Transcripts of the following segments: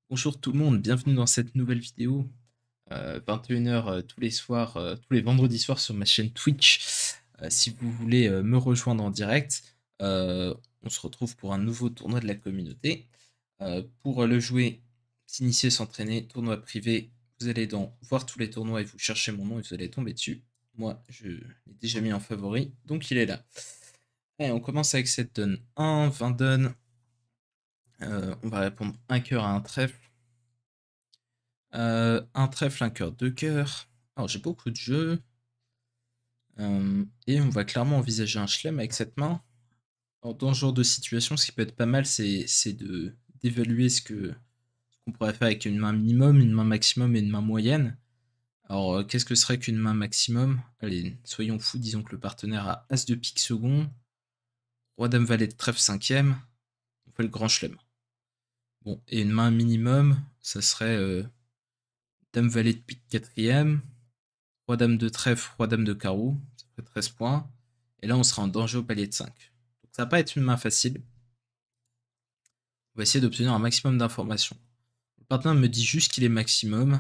Bonjour tout le monde, bienvenue dans cette nouvelle vidéo. 21 h tous les soirs, tous les vendredis soirs sur ma chaîne Twitch. Si vous voulez me rejoindre en direct, on se retrouve pour un nouveau tournoi de la communauté. Pour le jouer, s'initier, s'entraîner, tournoi privé, vous allez dans voir tous les tournois et vous cherchez mon nom et vous allez tomber dessus. Moi, je l'ai déjà mis en favori, donc il est là. Allez, on commence avec cette donne 1, 20 donnes. On va répondre un cœur à un trèfle. Un trèfle, un cœur, deux cœurs. Alors j'ai beaucoup de jeux. Et on va clairement envisager un chelem avec cette main. Alors, dans ce genre de situation, ce qui peut être pas mal, c'est d'évaluer ce qu'on pourrait faire avec une main minimum, une main maximum et une main moyenne. Alors qu'est-ce que serait qu'une main maximum? Allez, soyons fous, disons que le partenaire a As de pique second, Roi Dame Valet de trèfle cinquième, on fait le grand chelem. Bon, et une main minimum, ça serait Dame Valet de pique quatrième, Roi Dame de trèfle, Roi Dame de carreau, ça fait 13 points. Et là, on sera en danger au palier de 5. Donc ça va pas être une main facile. On va essayer d'obtenir un maximum d'informations. Le partenaire me dit juste qu'il est maximum.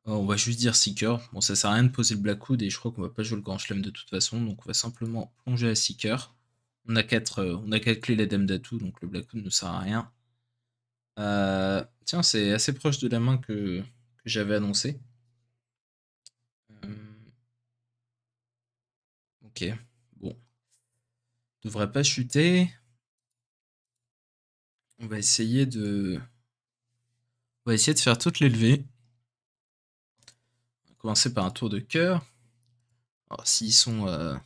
On va juste dire seeker. Bon, ça sert à rien de poser le blackwood et je crois qu'on va pas jouer le grand chelem de toute façon. Donc on va simplement plonger à seeker. On a 4 clés la dame d'atout, donc le blackwood ne sert à rien. Tiens, c'est assez proche de la main que j'avais annoncé. Ok, bon. Devrait pas chuter. On va essayer de... On va essayer de faire toutes les levées. On va commencer par un tour de cœur. Alors s'ils sont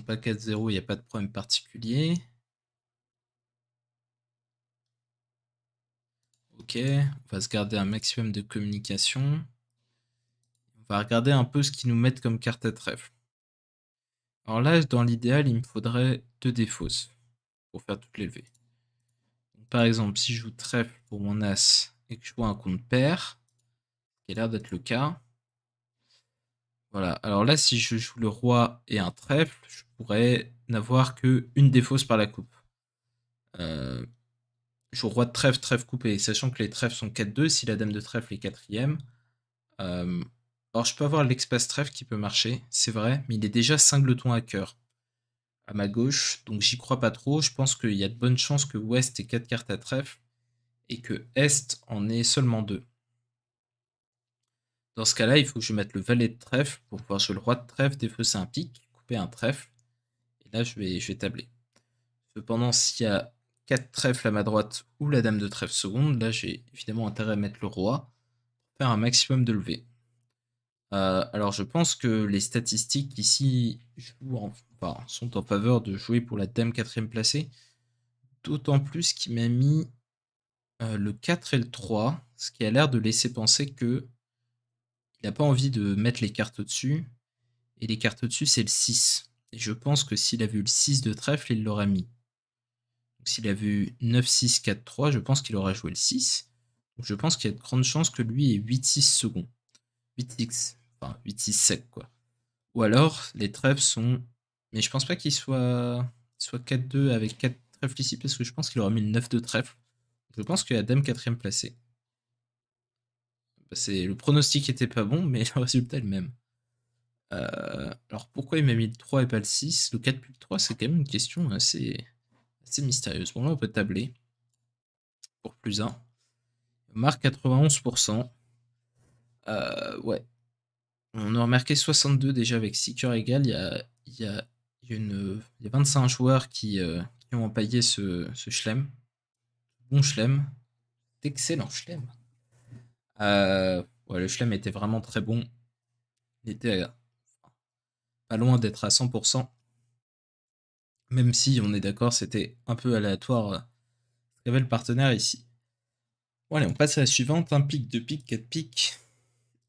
pas 4-0, il n'y a pas de problème particulier. Ok, on va se garder un maximum de communication. On va regarder un peu ce qu'ils nous mettent comme carte à trèfle. Alors là, dans l'idéal, il me faudrait 2 défausses pour faire toutes les levées. Donc, par exemple, si je joue trèfle pour mon as et que je vois un compte pair, ce qui a l'air d'être le cas. Voilà, alors là, si je joue le roi et un trèfle, je pourrais n'avoir que une défausse par la coupe. Je joue roi de trèfle, trèfle coupé, sachant que les trèfles sont 4-2, si la dame de trèfle est quatrième. Alors je peux avoir l'espace trèfle qui peut marcher, c'est vrai, mais il est déjà cingleton à cœur à ma gauche, donc j'y crois pas trop. Je pense qu'il y a de bonnes chances que Ouest ait 4 cartes à trèfle et que Est en ait seulement 2. Dans ce cas-là, il faut que je mette le valet de trèfle pour pouvoir jouer le roi de trèfle, défausser un pic, couper un trèfle, et là je vais tabler. Cependant, s'il y a 4 trèfles à ma droite ou la dame de trèfle seconde, là j'ai évidemment intérêt à mettre le roi, pour faire un maximum de levées. Alors je pense que les statistiques ici sont en faveur de jouer pour la dame quatrième placée, d'autant plus qu'il m'a mis le 4 et le 3, ce qui a l'air de laisser penser que il n'a pas envie de mettre les cartes au-dessus, et les cartes au-dessus c'est le 6. Et je pense que s'il avait eu le 6 de trèfle, il l'aurait mis. Donc s'il avait eu 9, 6, 4, 3, je pense qu'il aurait joué le 6. Donc je pense qu'il y a de grandes chances que lui ait 8, 6 secondes. 8x, enfin 8, 6 sec quoi. Ou alors, les trèfles sont... Mais je pense pas qu'il soit 4-2 avec 4 trèfles ici, parce que je pense qu'il aurait mis le 9 de trèfle. Je pense qu'il y a dame quatrième placée. Le pronostic était pas bon, mais le résultat est le même. Alors pourquoi il m'a mis le 3 et pas le 6? Le 4 plus le 3, c'est quand même une question assez mystérieuse. Bon là, on peut tabler pour plus 1. Marque 91%. Ouais. On a remarqué 62 déjà avec 6 cœurs égales. Il y a 25 joueurs qui ont empaillé ce chelem. Bon chelem. D'excellent chelem. Ouais, le chelem était vraiment très bon. Il était pas loin d'être à 100%. Même si, on est d'accord, c'était un peu aléatoire ce qu'avait le partenaire ici. Bon, allez, on passe à la suivante. Un pic, deux pics, 4 pics.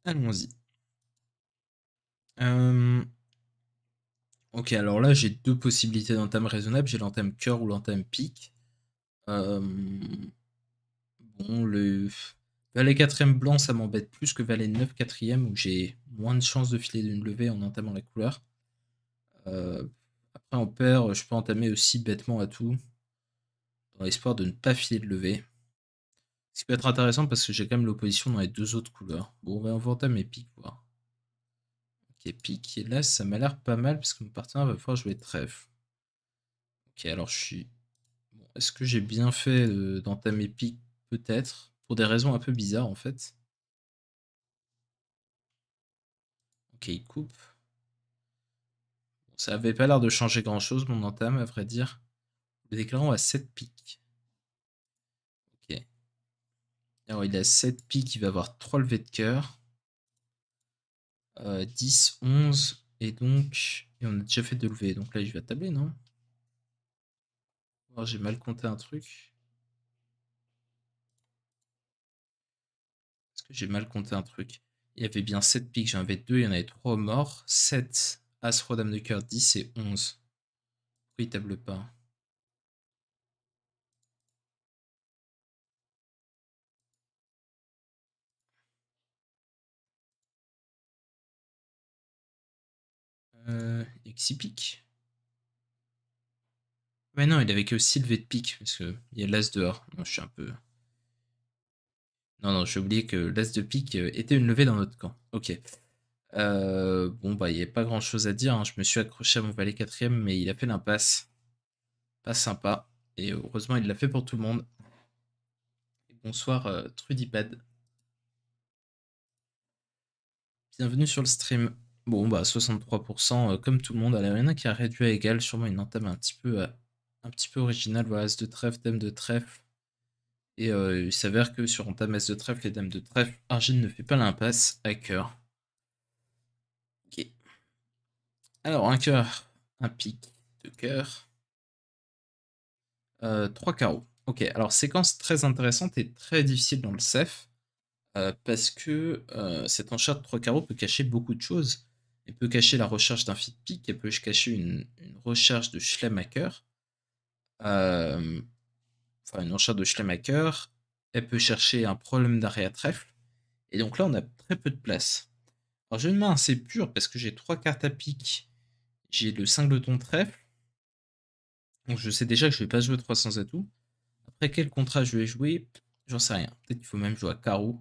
Allons-y. Ok, alors là, j'ai deux possibilités d'entame raisonnable. J'ai l'entame cœur ou l'entame pique. Bon, le valet quatrième blanc, ça m'embête plus que valet 9 quatrième, où j'ai moins de chances de filer d'une levée en entamant la couleur. Après, en paire, je peux entamer aussi bêtement à tout, dans l'espoir de ne pas filer de levée. Ce qui peut être intéressant parce que j'ai quand même l'opposition dans les deux autres couleurs. Bon, on va entamer pique, voir. Ok, pique. Et là, ça m'a l'air pas mal parce que mon partenaire va pouvoir jouer trèfle. Ok, alors je suis... Bon, est-ce que j'ai bien fait d'entamer pique? Peut-être. Pour des raisons un peu bizarres, en fait. Ok, il coupe. Bon, ça avait pas l'air de changer grand-chose, mon entame, à vrai dire. Le déclarant à 7 piques. Ok. Alors, il a 7 piques, il va avoir 3 levées de cœur. 10, 11, et donc... Et on a déjà fait 2 levées, donc là, il va tabler, non? Oh, j'ai mal compté un truc. Est-ce que j'ai mal compté un truc? Il y avait bien 7 piques, j'en avais 2, il y en avait 3 morts. 7, As, Roi, Dame de cœur, 10 et 11. Pourquoi il table pas? Il y a que 6 piques. Ouais, non, il avait que 6 levées de pique, parce qu'il y a l'As dehors. Non, je suis un peu... Non, non, j'ai oublié que l'As de pique était une levée dans notre camp. Ok. Bon, bah, il n'y a pas grand-chose à dire, hein. Je me suis accroché à mon valet quatrième, mais il a fait l'impasse. Pas sympa. Et heureusement, il l'a fait pour tout le monde. Et bonsoir, Trudipad. Bienvenue sur le stream. Bon, bah, 63%, comme tout le monde. Alors, il y en a qui a réduit à égal. Sûrement une entame un petit peu originale. Voilà, As de trèfle, Dame de trèfle. Et il s'avère que sur entame As de trèfle et Dame de trèfle, Argile ne fait pas l'impasse à cœur. Ok. Alors, un cœur, un pique, deux cœurs. 3 carreaux. Ok, alors séquence très intéressante et très difficile dans le CEF, parce que cette enchère de 3 carreaux peut cacher beaucoup de choses. Elle peut cacher la recherche d'un feed pick, elle peut cacher une recherche de Schlemmacher, euh, enfin une enchère de Schlemmacher, elle peut chercher un problème d'arrêt à trèfle, et donc là on a très peu de place. Alors j'ai une main assez pure parce que j'ai 3 cartes à pique, j'ai le singleton trèfle, donc je sais déjà que je vais pas jouer 300 atouts. Après, quel contrat je vais jouer? J'en sais rien. Peut-être qu'il faut même jouer à carreau.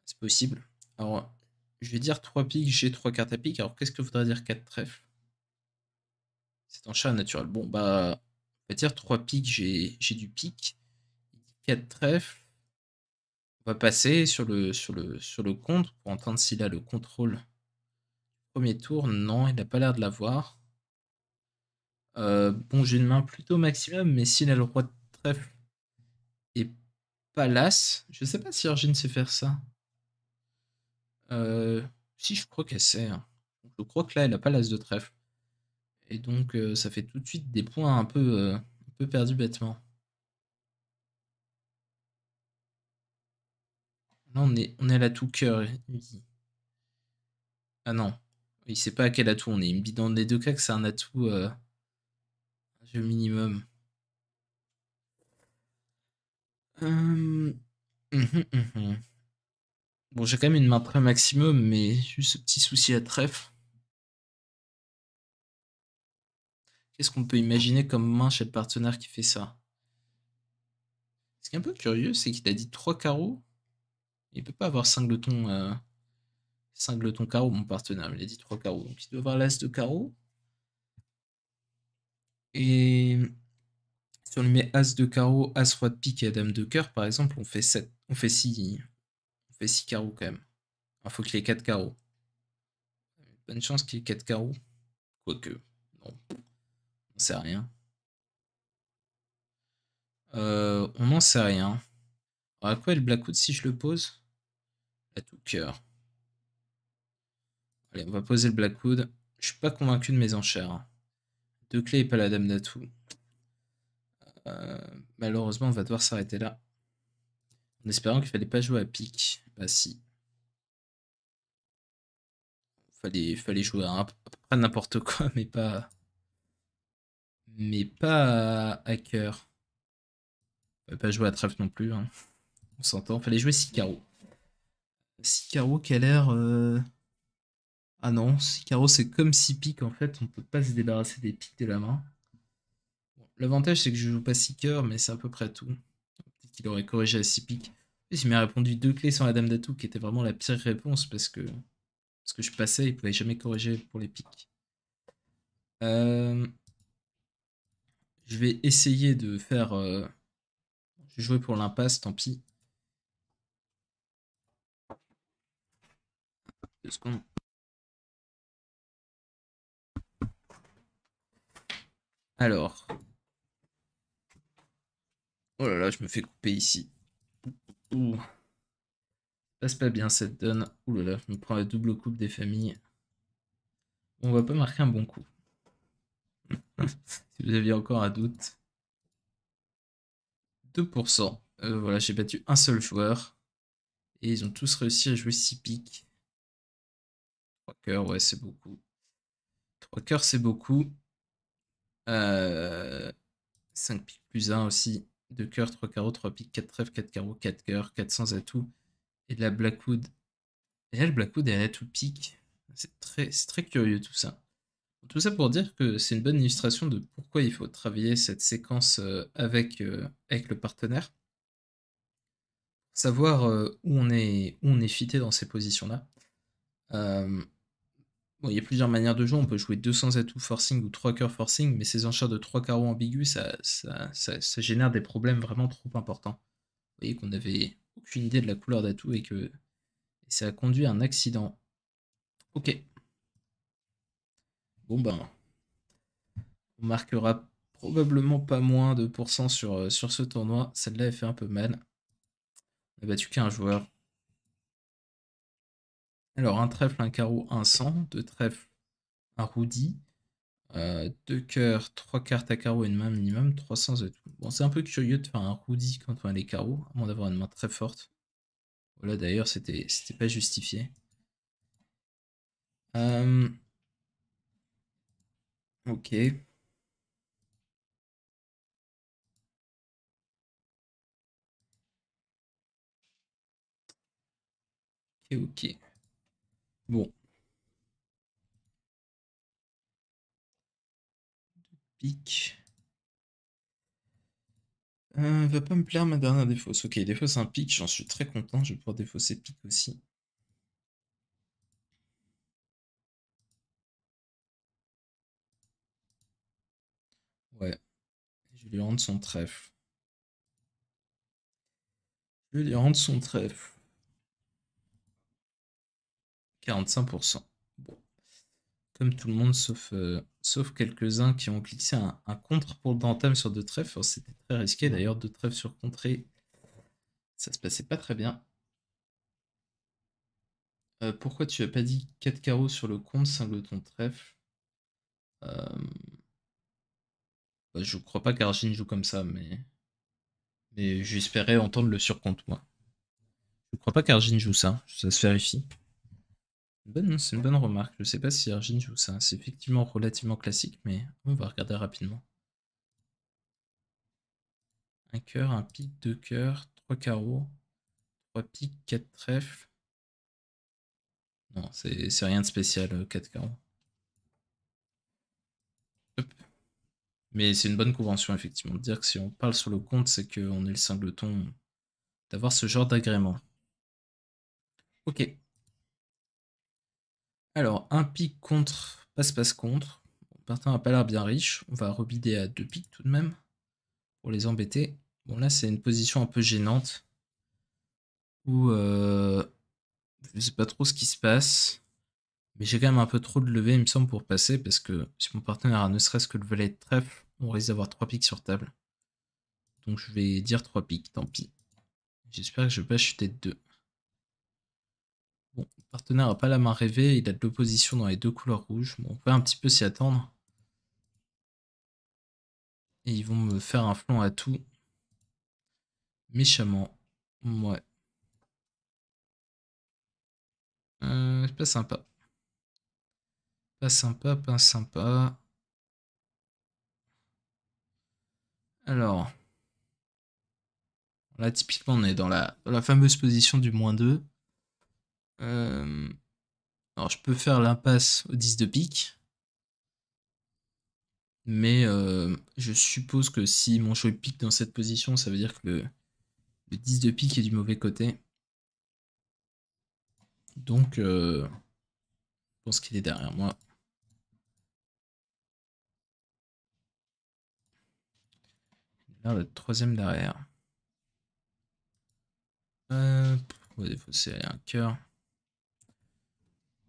C'est possible. Alors, je vais dire 3 piques, j'ai 3 cartes à pique. Alors, qu'est-ce que voudrait dire 4 trèfles? C'est en chat naturel. Bon, bah, on va dire 3 piques, j'ai du pique. 4 trèfles. On va passer sur le contre pour entendre s'il a le contrôle. Premier tour, non, il n'a pas l'air de l'avoir. Bon, j'ai une main plutôt maximum, mais s'il a le roi de trèfle et pas l'as, je sais pas si Argine sait faire ça. Si, je crois qu'elle sait, hein. Je crois que là, elle a pas l'as de trèfle. Et donc, ça fait tout de suite des points un peu perdus bêtement. Là, on est à l'atout cœur. Ah non, il sait pas à quel atout on est. Il me dit dans les deux cas que c'est un atout un jeu minimum. Hum, mhm. Bon, j'ai quand même une main très maximum, mais juste ce petit souci à trèfle. Qu'est-ce qu'on peut imaginer comme main chez le partenaire qui fait ça? Ce qui est un peu curieux, c'est qu'il a dit 3 carreaux. Il peut pas avoir singleton, singleton carreau, mon partenaire. Il a dit 3 carreaux. Donc il doit avoir l'as de carreau. Et si on lui met as de carreau, as roi de pique et dame de cœur, par exemple, on fait 7. On fait 6. On fait 6 carreaux quand même. Il faut qu'il ait 4 carreaux. Bonne chance qu'il ait 4 carreaux. Quoique, non, on sait rien. On n'en sait rien. Alors, à quoi est le Blackwood si je le pose? À tout cœur. Allez, on va poser le Blackwood. Je suis pas convaincu de mes enchères, hein. Deux clés et pas la dame d'atout. Malheureusement, on va devoir s'arrêter là. En espérant qu'il fallait pas jouer à pique. Bah si. Fallait jouer à peu près n'importe quoi, mais pas à cœur. Fallait pas jouer à trèfle non plus, hein. On s'entend. Fallait jouer 6 carreaux. 6 carreaux qui a l'air... Ah non, 6 carreaux c'est comme 6 piques en fait, on peut pas se débarrasser des piques de la main. Bon, l'avantage c'est que je joue pas 6 cœurs, mais c'est à peu près tout. qu'il aurait corrigé à 6 piques. Il m'a répondu 2 clés sans la dame d'atout, qui était vraiment la pire réponse parce que je passais, il pouvait jamais corriger pour les piques. Je vais essayer de faire... je vais jouer pour l'impasse, tant pis. 2 secondes. Alors. Oh là là, je me fais couper ici. Ouh. Passe pas bien cette donne. Ouh là là, je me prends la double coupe des familles. On va pas marquer un bon coup. Si vous aviez encore un doute. 2%. Voilà, j'ai battu un seul joueur. Et ils ont tous réussi à jouer 6 piques. 3 cœurs, ouais, c'est beaucoup. 3 cœurs, c'est beaucoup. 5 piques plus 1 aussi. 2 cœurs, 3 carreaux, 3 piques, 4 trèfles, 4 carreaux, 4 cœurs, 400 atouts. Et de la Blackwood. Et là, le Blackwood est à tout pique. C'est très curieux tout ça. Tout ça pour dire que c'est une bonne illustration de pourquoi il faut travailler cette séquence avec le partenaire. Savoir où on est fité dans ces positions-là. Bon, il y a plusieurs manières de jouer. On peut jouer 200 atouts forcing ou 3 cœurs forcing, mais ces enchères de 3 carreaux ambigus, ça génère des problèmes vraiment trop importants. Vous voyez qu'on n'avait aucune idée de la couleur d'atout et que ça a conduit à un accident. Ok. Bon ben, on marquera probablement pas moins de pourcents sur ce tournoi. Celle-là, elle fait un peu mal. On a battu qu'un joueur. Alors, un trèfle, un carreau, un 100. Deux trèfles, un roudi. 2 cœurs, 3 cartes à carreau et une main minimum, 300 et tout. Bon, c'est un peu curieux de faire un roudi quand on a les carreaux, à moins d'avoir une main très forte. Voilà, d'ailleurs, c'était pas justifié. Ok. Ok. Bon. Pique. Va pas me plaire ma dernière défausse. Ok, défausse un pique, j'en suis très content. Je vais pouvoir défausser pique aussi. Ouais. Je vais lui rendre son trèfle. Je vais lui rendre son trèfle. 45%. Bon. Comme tout le monde, sauf quelques-uns qui ont glissé un contre pour le dentame sur deux trèfles. Enfin, c'était très risqué d'ailleurs, deux trèfles sur contrée. Ça se passait pas très bien. Pourquoi tu as pas dit 4 carreaux sur le compte, singleton trèfle? Bah, je crois pas qu'Argine joue comme ça, mais j'espérais entendre le surcompte, moi. Je crois pas qu'Argine joue ça, ça se vérifie. C'est une bonne remarque, je sais pas si Argine joue ça. C'est effectivement relativement classique, mais on va regarder rapidement. Un cœur, un pique, deux cœurs, trois carreaux, trois piques, quatre trèfles. Non, c'est rien de spécial, 4 carreaux. Hop. Mais c'est une bonne convention, effectivement, de dire que si on parle sur le compte, c'est qu'on est le singleton, d'avoir ce genre d'agrément. Ok. Alors, un pique contre, passe-passe contre. Bon, partant n'a pas l'air bien riche. On va rebider à 2 piques tout de même, pour les embêter. Bon, là, c'est une position un peu gênante, où je sais pas trop ce qui se passe. Mais j'ai quand même un peu trop de levée, il me semble, pour passer, parce que si mon partenaire a ne serait-ce que le valet de trèfle, on risque d'avoir 3 piques sur table. Donc je vais dire 3 piques, tant pis. J'espère que je vais pas chuter de 2. Bon, le partenaire n'a pas la main rêvée, il a de l'opposition dans les deux couleurs rouges. Bon, on peut un petit peu s'y attendre. Et ils vont me faire un flanc à tout. Méchamment. Ouais. C'est pas sympa. Pas sympa, pas sympa. Alors. Là, typiquement, on est dans la fameuse position du -2. Alors, je peux faire l'impasse au 10 de pique. Mais je suppose que si mon choix pique dans cette position, ça veut dire que Le 10 de pique est du mauvais côté. Donc, je pense qu'il est derrière moi. Il a l'air d'être troisième derrière. Il faut serrer un cœur.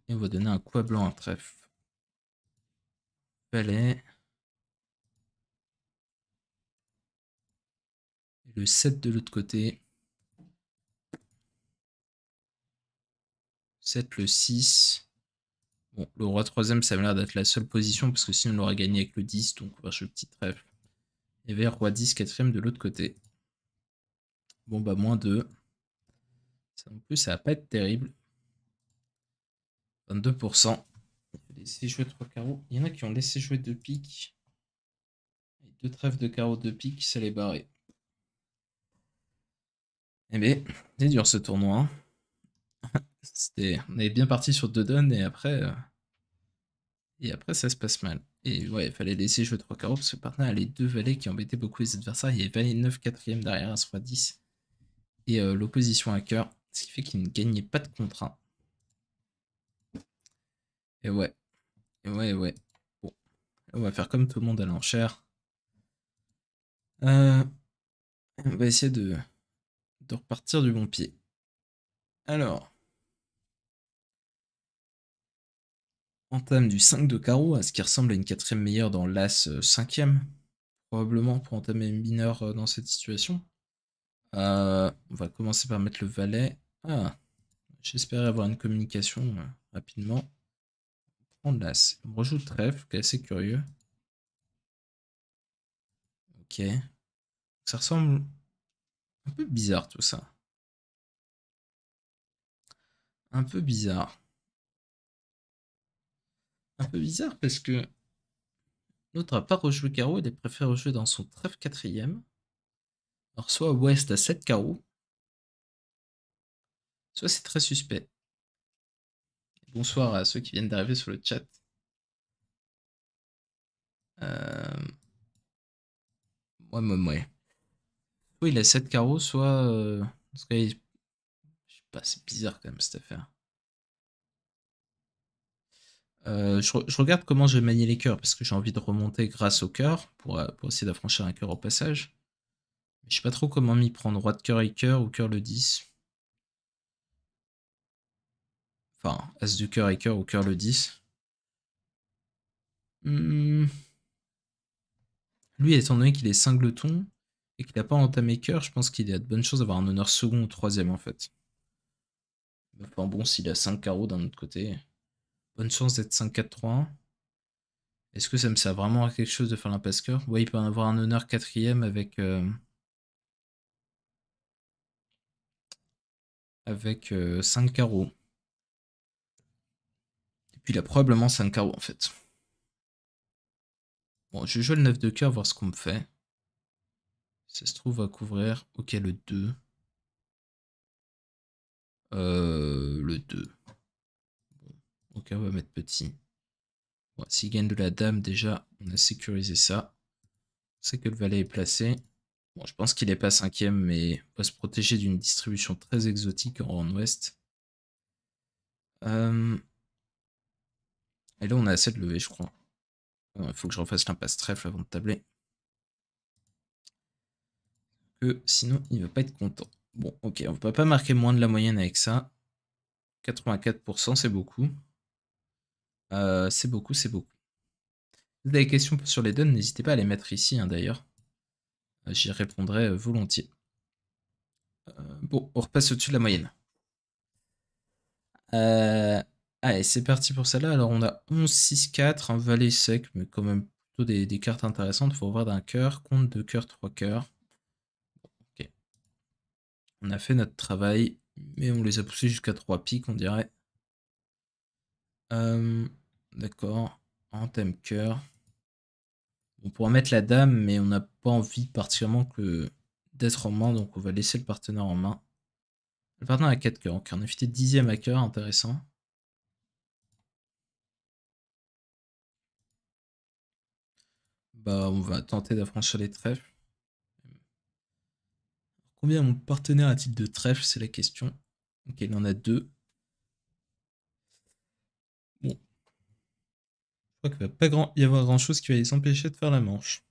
Et on va donner un coup à blanc, un trèfle. Valet. Et le 7 de l'autre côté. 7, le 6. Bon, le roi troisième, ça a l'air d'être la seule position, parce que sinon on l'aurait gagné avec le 10, donc on va jouer le petit trèfle. Et vers roi 10, quatrième de l'autre côté. Bon, bah, moins 2. Ça non plus, ça va pas être terrible. 22%. Laisser jouer 3 carreaux. Il y en a qui ont laissé jouer 2 piques. 2 trèfles de carreaux, 2 piques, ça les barré. Eh bien, c'est dur ce tournoi. Hein. On est bien parti sur 2 donnes et après ça se passe mal. Et ouais, il fallait laisser jouer 3 carreaux parce que le partenaire a les 2 valets qui embêtaient beaucoup les adversaires. Il y avait valet 9 quatrième derrière As roi 10 et l'opposition à cœur, ce qui fait qu'il ne gagnait pas de contrat. Et ouais, ouais. Bon, on va faire comme tout le monde à l'enchère. On va essayer de repartir du bon pied. Alors, entame du 5 de carreau, à ce qui ressemble à une quatrième meilleure dans l'As 5ème, probablement pour entamer une mineure dans cette situation. On va commencer par mettre le valet. Ah, j'espérais avoir une communication rapidement. Prendre l'As. On rejoue le trèfle, qui est assez curieux. Ok. Ça ressemble un peu bizarre tout ça. Un peu bizarre. Un peu bizarre parce que l'autre n'a pas rejoué carreau, il a préféré rejouer dans son trèfle quatrième. Alors soit Ouest à 7 carreaux, soit c'est très suspect. Bonsoir à ceux qui viennent d'arriver sur le chat. Ouais. Soit il a 7 carreaux, soit... parce que, je sais pas, c'est bizarre quand même cette affaire. Je regarde comment je vais manier les cœurs, parce que j'ai envie de remonter grâce au cœur, pour essayer d'affranchir un cœur au passage. Mais je sais pas trop comment m'y prendre, roi de cœur et cœur, ou cœur le 10. Enfin, as de cœur et cœur, ou cœur le 10. Lui, étant donné qu'il est singleton, et qu'il n'a pas entamé cœur, je pense qu'il a de bonnes chances d'avoir un honneur second ou troisième en fait. Enfin bon, s'il a 5 carreaux d'un autre côté, bonne chance d'être 5-4-3-1. Est-ce que ça me sert vraiment à quelque chose de faire l'impasse cœur? Ouais, il peut en avoir un honneur quatrième avec 5 carreaux. Et puis il a probablement 5 carreaux en fait. Bon, je vais jouer le 9 de cœur, voir ce qu'on me fait. Ça se trouve à couvrir. Ok, le 2. Le 2. Bon, ok, on va mettre petit. Bon, s'il gagne de la dame, déjà, on a sécurisé ça. On sait que le valet est placé. Bon, je pense qu'il n'est pas cinquième, mais on va se protéger d'une distribution très exotique en ouest. Et là, on a assez de lever, je crois. Il faut que je refasse l'impasse trèfle avant de tabler. Que sinon, il va pas être content. Bon, ok, on ne peut pas marquer moins de la moyenne avec ça. 84%, c'est beaucoup. C'est beaucoup. Si vous avez des questions sur les donnes, n'hésitez pas à les mettre ici, hein, d'ailleurs. J'y répondrai volontiers. Bon, on repasse au-dessus de la moyenne. Allez, c'est parti pour celle-là. Alors, on a 11, 6, 4, un valet sec, mais quand même plutôt des cartes intéressantes. Il faut voir d'un cœur, compte 2 cœurs, 3 cœurs. Ok. On a fait notre travail, mais on les a poussés jusqu'à 3 piques, on dirait. D'accord. En thème cœur. On pourra mettre la dame, mais on n'a pas envie particulièrement d'être en main, donc on va laisser le partenaire en main. Le partenaire a 4 cœurs, ok, on a évité 10ème à cœur, intéressant. Bah, on va tenter d'affranchir les trèfles. Combien mon partenaire a-t-il de trèfle, c'est la question. Ok, il en a 2. Bon. Je crois qu'il va pas y avoir grand-chose qui va les empêcher de faire la manche.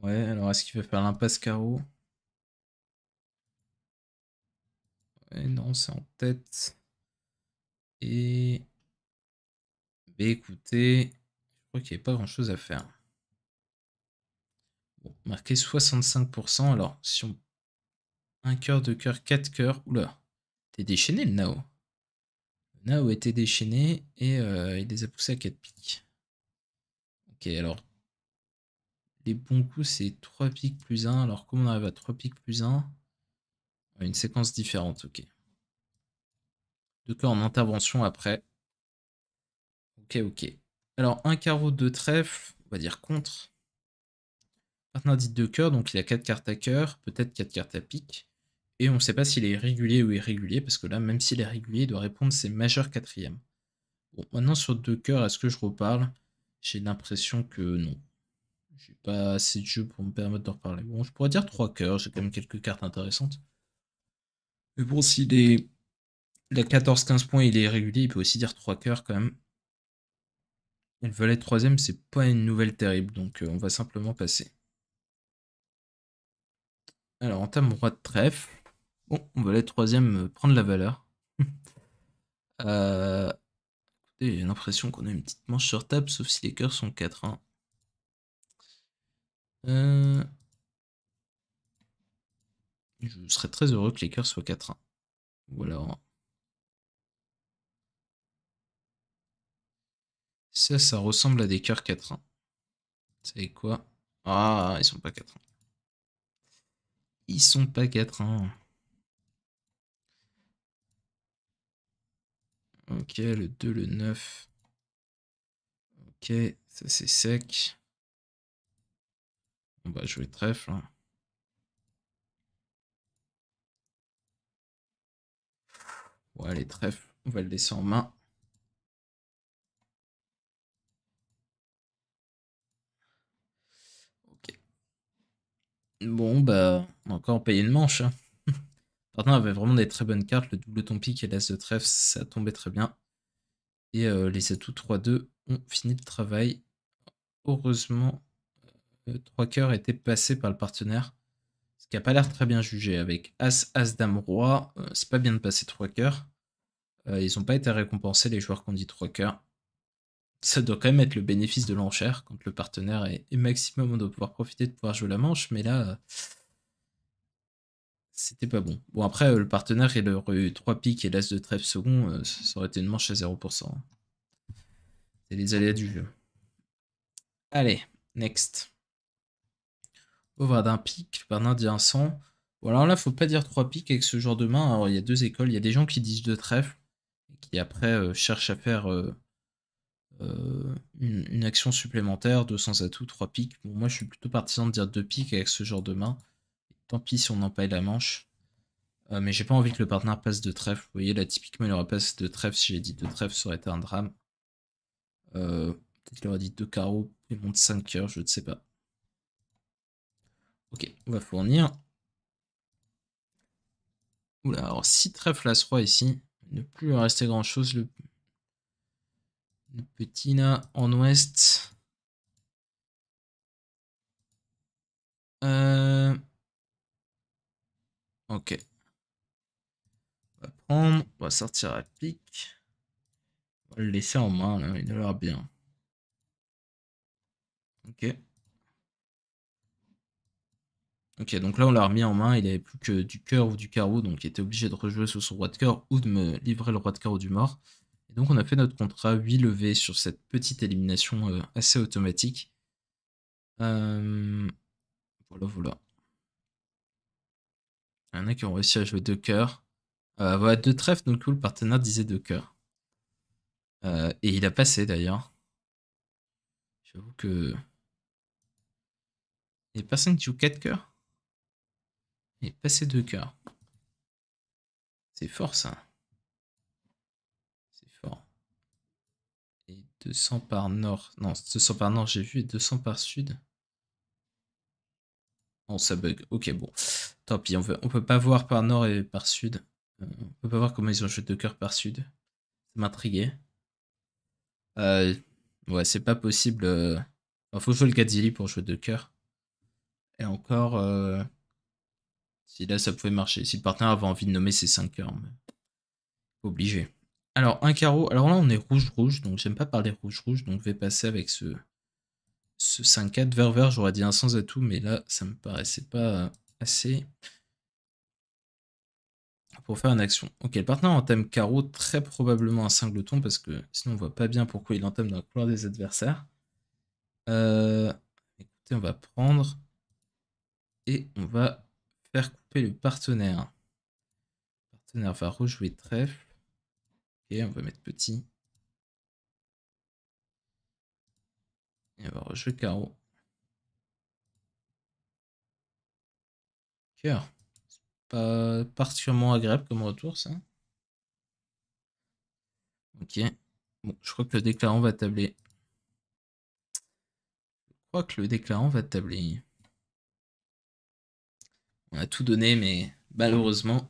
Ouais, alors est-ce qu'il va faire l'impasse carreau? Ouais, non, c'est en tête. Et... Bah écoutez, je crois qu'il n'y avait pas grand-chose à faire. Bon, marqué 65%, alors si on... Un cœur, 2 cœurs, 4 cœurs... Oula, t'es déchaîné le Nao. Le Nao était déchaîné et il les a poussés à 4 piques. Ok, alors... Les bons coups, c'est 3 piques plus 1. Alors comment on arrive à 3 piques plus 1? Une séquence différente, ok. 2 cœurs en intervention après. Ok, ok. Alors, un carreau de trèfle, on va dire contre. Partenaire dit 2 cœurs, donc il a 4 cartes à cœur, peut-être 4 cartes à pique. Et on ne sait pas s'il est régulier ou irrégulier, parce que là, même s'il est régulier, il doit répondre c'est majeur quatrième. Bon, maintenant sur 2 cœurs, est-ce que je reparle? J'ai l'impression que non. J'ai pas assez de jeu pour me permettre de reparler. Bon, je pourrais dire 3 cœurs, j'ai quand même quelques cartes intéressantes. Mais bon, s'il est... Il a 14-15 points, il est irrégulier, il peut aussi dire 3 cœurs quand même. Et le valet de troisième, c'est pas une nouvelle terrible, donc on va simplement passer. Alors, on entame roi de trèfle. Bon, on va aller troisième prendre la valeur. Écoutez, j'ai l'impression qu'on a une petite manche sur table, sauf si les cœurs sont 4-1. Je serais très heureux que les cœurs soient 4-1. Ou alors... Ça ressemble à des cœurs 4-1. Vous savez quoi? Ah, ils sont pas 4-1. Ils sont pas 4-1. Ok, le 2, le 9. Ok, ça c'est sec. On va jouer trèfle. Hein. Ouais, les trèfles, on va le laisser en main. Ok. Bon, bah, on a encore payé une manche. Hein. Partenaire avait vraiment des très bonnes cartes. Le double ton pique et l'as de trèfle, ça tombait très bien. Et les atouts 3-2 ont fini le travail. Heureusement, 3 cœurs étaient passés par le partenaire. Ce qui n'a pas l'air très bien jugé. Avec As, As, Dame, Roi, c'est pas bien de passer 3 cœurs. Ils n'ont pas été récompensés, les joueurs qui ont dit 3 cœurs. Ça doit quand même être le bénéfice de l'enchère quand le partenaire est maximum, on doit pouvoir profiter de pouvoir jouer la manche, mais là, c'était pas bon. Bon, après, le partenaire, il aurait eu 3 piques et l'as de trèfle second, ça aurait été une manche à 0%. C'est les aléas du jeu. Allez, next. Pauvre d'un pic, le partenaire dit un 100. Bon, alors là, faut pas dire 3 piques avec ce genre de main. Alors, il y a deux écoles. Il y a des gens qui disent 2 trèfles, et qui après cherchent à faire une action supplémentaire, 200 atouts, 3 piques. Bon, moi, je suis plutôt partisan de dire 2 piques avec ce genre de main. Tant pis si on empaille la manche. Mais j'ai pas envie que le partenaire passe de trèfle. Vous voyez, là, typiquement, il aurait passé de trèfle. Si j'ai dit 2 trèfle, ça aurait été un drame. Peut-être qu'il aurait dit 2 carreaux. Il monte 5 cœurs, je ne sais pas. Ok, on va fournir. Oula, alors 6 trèfles As-Roi ici. Il ne plus lui rester grand chose. Le petit là en ouest. Ok. On va prendre. On va sortir à pique. On va le laisser en main là. Il a l'air bien. Ok. Ok, donc là on l'a remis en main. Il avait plus que du cœur ou du carreau. Donc il était obligé de rejouer sur son roi de cœur ou de me livrer le roi de carreau du mort. Et donc on a fait notre contrat 8 levées sur cette petite élimination assez automatique. Voilà, voilà. Il y en a qui ont réussi à jouer 2 cœurs. Voilà, 2 trèfles, donc le partenaire disait 2 cœurs. Et il a passé d'ailleurs. J'avoue que... Il y a personne qui joue 4 cœurs. Il est passé 2 cœurs. C'est fort ça. C'est fort. Et 200 par nord. Non, 200 par nord, j'ai vu, et 200 par sud. Oh, ça bug. Ok, bon. Tant pis, on peut pas voir par nord et par sud. On peut pas voir comment ils ont joué de cœur par sud. Ça m'intriguait. Ouais, c'est pas possible. Faut jouer le Godzilli pour jouer de cœur. Et encore, si là ça pouvait marcher. Si le partenaire avait envie de nommer ses 5 cœurs. Mais... Obligé. Alors, un carreau. Alors là, on est rouge-rouge. Donc, j'aime pas parler rouge-rouge. Donc, je vais passer avec ce 5-4. Vert-vert, j'aurais dit un sans atout. Mais là, ça me paraissait pas assez pour faire une action. Ok, le partenaire entame carreau. Très probablement un singleton. Parce que sinon, on voit pas bien pourquoi il entame dans la couleur des adversaires. Écoutez, on va prendre. Et on va faire couper le partenaire. Le partenaire va rejouer trèfle. Ok, on va mettre petit. Et on va rejouer carreau. Cœur. Pas particulièrement agréable comme retour, ça. Ok. Bon, je crois que le déclarant va tabler. Je crois que le déclarant va tabler. On a tout donné, mais malheureusement,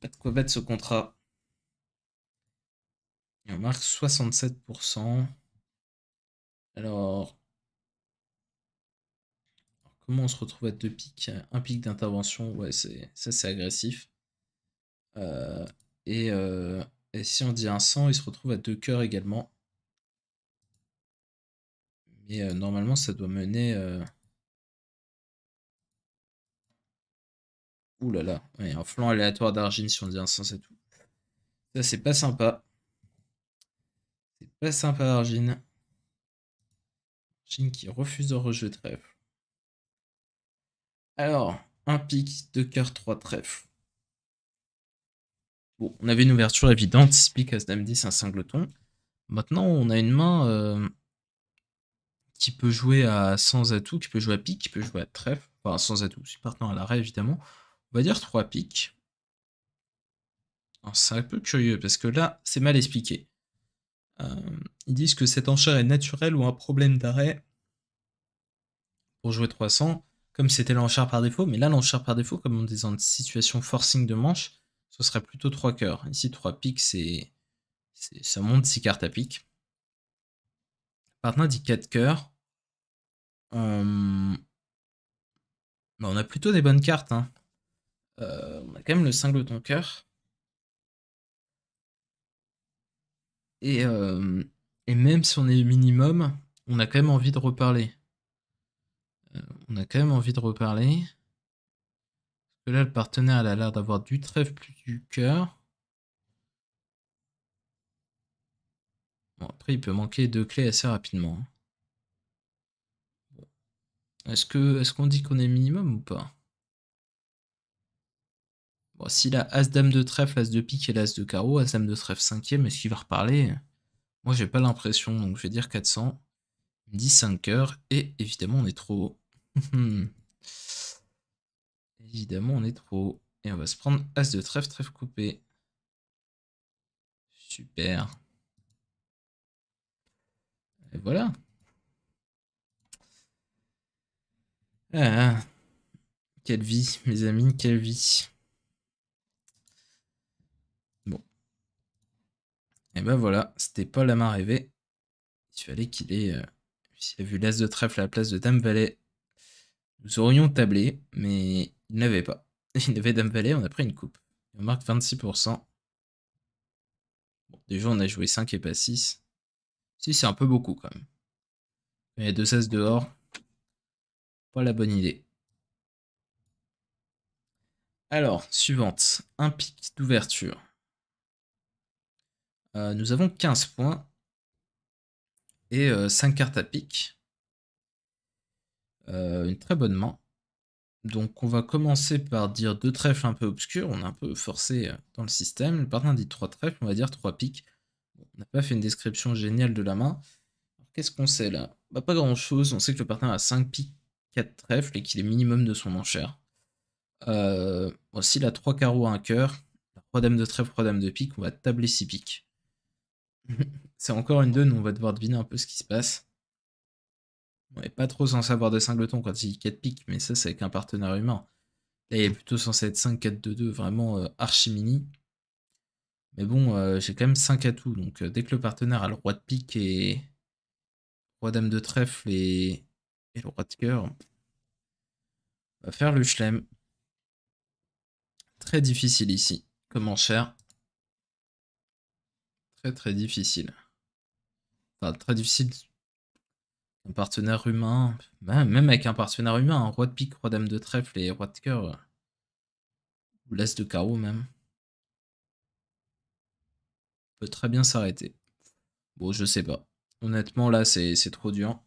pas de quoi battre ce contrat. Et on marque 67%. Alors, comment on se retrouve à 2 pics? Un pic d'intervention, ouais, ça c'est agressif. Euh, et, euh, et si on dit un 100, il se retrouve à 2 cœurs également. Mais normalement, ça doit mener... Ouh là là, ouais, un flanc aléatoire d'Argine si on dit un 100, c'est tout. Ça, c'est pas sympa. C'est pas sympa, Argine. Argine qui refuse de rejouer trèfle. Alors, un pic, 2 cœurs, 3 trèfles. Bon, on avait une ouverture évidente, 6 piques, as dame 10, un singleton. Maintenant, on a une main qui peut jouer à sans atout, qui peut jouer à pique, qui peut jouer à trèfle. Enfin, sans atout, si partant à l'arrêt, évidemment. On va dire 3 piques. C'est un peu curieux, parce que là, c'est mal expliqué. Ils disent que cette enchère est naturelle ou un problème d'arrêt pour jouer 300, comme c'était l'enchère par défaut. Mais là, l'enchère par défaut, comme on est dans une situation forcing de manche, ce serait plutôt 3 cœurs. Ici, 3 piques, ça monte 6 cartes à pique. Partenaire dit 4 cœurs. Bah, on a plutôt des bonnes cartes. Hein. On a quand même le singleton cœur. Et même si on est minimum, on a quand même envie de reparler. On a quand même envie de reparler. Parce que là, le partenaire a l'air d'avoir du trèfle plus du cœur. Bon, après, il peut manquer 2 clés assez rapidement. Bon. Est-ce qu'on dit qu'on est minimum ou pas? Bon, s'il a As-Dame de trèfle, As de pique et l'As de carreau, As-Dame de trèfle 5ème, est-ce qu'il va reparler? Moi, j'ai pas l'impression, donc je vais dire 400. 10 5 cœurs, et évidemment, on est trop haut. Évidemment, on est trop haut. Et on va se prendre As de trèfle, trèfle coupé. Super. Et voilà. Ah, quelle vie, mes amis, quelle vie. Bon. Et ben voilà, c'était pas la main rêvée. Il fallait qu'il ait... S'il a vu l'As de trèfle à la place de Dame Valet, nous aurions tablé, mais il n'avait pas. Il avait Dame Valet, on a pris une coupe. On marque 26%. Bon, déjà, on a joué 5 et pas 6. Si, c'est un peu beaucoup quand même. Il y a 2 As dehors. Pas la bonne idée. Alors, suivante. Un pic d'ouverture. Nous avons 15 points. Et 5 cartes à pic. Une très bonne main. Donc on va commencer par dire 2 trèfles un peu obscurs. On est un peu forcé dans le système. Le partenaire dit 3 trèfles, on va dire 3 piques. Bon, on n'a pas fait une description géniale de la main. Qu'est-ce qu'on sait là? Bah, pas grand chose. On sait que le partenaire a 5 piques, 4 trèfles et qu'il est minimum de son enchère. Bon, s'il a 3 carreaux à un cœur, la Roi dame de trèfle, roi dame de pique, on va tabler 6 piques. C'est encore une donne où on va devoir deviner un peu ce qui se passe. On n'est pas trop censé avoir de singleton quand il dit 4 piques, mais ça c'est avec un partenaire humain. Là il est plutôt censé être 5, 4, 2, 2, vraiment archi mini. Mais bon, j'ai quand même 5 atouts, donc dès que le partenaire a le roi de pique et roi dame de trèfle et le roi de cœur, on va faire le chelem. Très difficile ici, comme enchère. Très très difficile. Enfin, très difficile. Un partenaire humain, même avec un partenaire humain, un roi de pique, roi dame de trèfle et roi de cœur, ou l'as de carreau même, peut très bien s'arrêter. Bon, je sais pas. Honnêtement, là, c'est trop dur.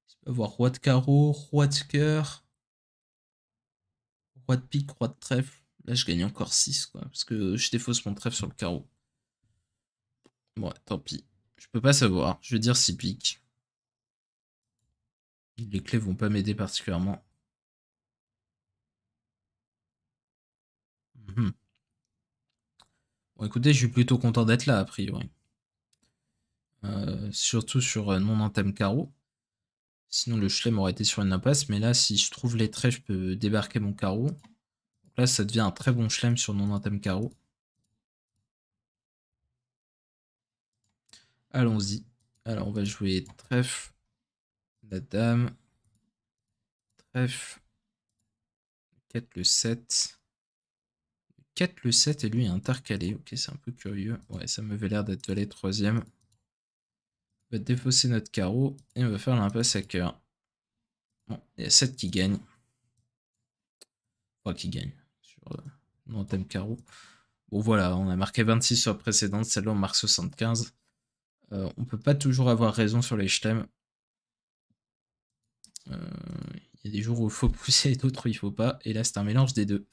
Je peux avoir roi de carreau, roi de cœur, roi de pique, roi de trèfle. Là, je gagne encore 6, quoi, parce que je défausse mon trèfle sur le carreau. Bon, ouais, tant pis. Je peux pas savoir. Je vais dire 6 piques. Les clés vont pas m'aider particulièrement. Mhm. Bon, écoutez, je suis plutôt content d'être là, a priori. Surtout sur non-entame carreau. Sinon, le chelem aurait été sur une impasse. Mais là, si je trouve les traits, je peux débarquer mon carreau. Donc là, ça devient un très bon chelem sur non-entame carreau. Allons-y. Alors, on va jouer trèfle, la dame, trèfle, 4 le 7. 4 le 7 et lui est intercalé. Ok, c'est un peu curieux. Ouais, ça m'avait l'air d'être valet 3ème. On va défausser notre carreau et on va faire l'impasse à cœur. Bon, il y a 7 qui gagne. Enfin, qui gagne. Sur non-thème carreau. Bon, voilà, on a marqué 26 sur la précédente. Celle-là, on marque 75. On peut pas toujours avoir raison sur les chelems. Il y a des jours où il faut pousser et d'autres où il faut pas. Et là, c'est un mélange des deux.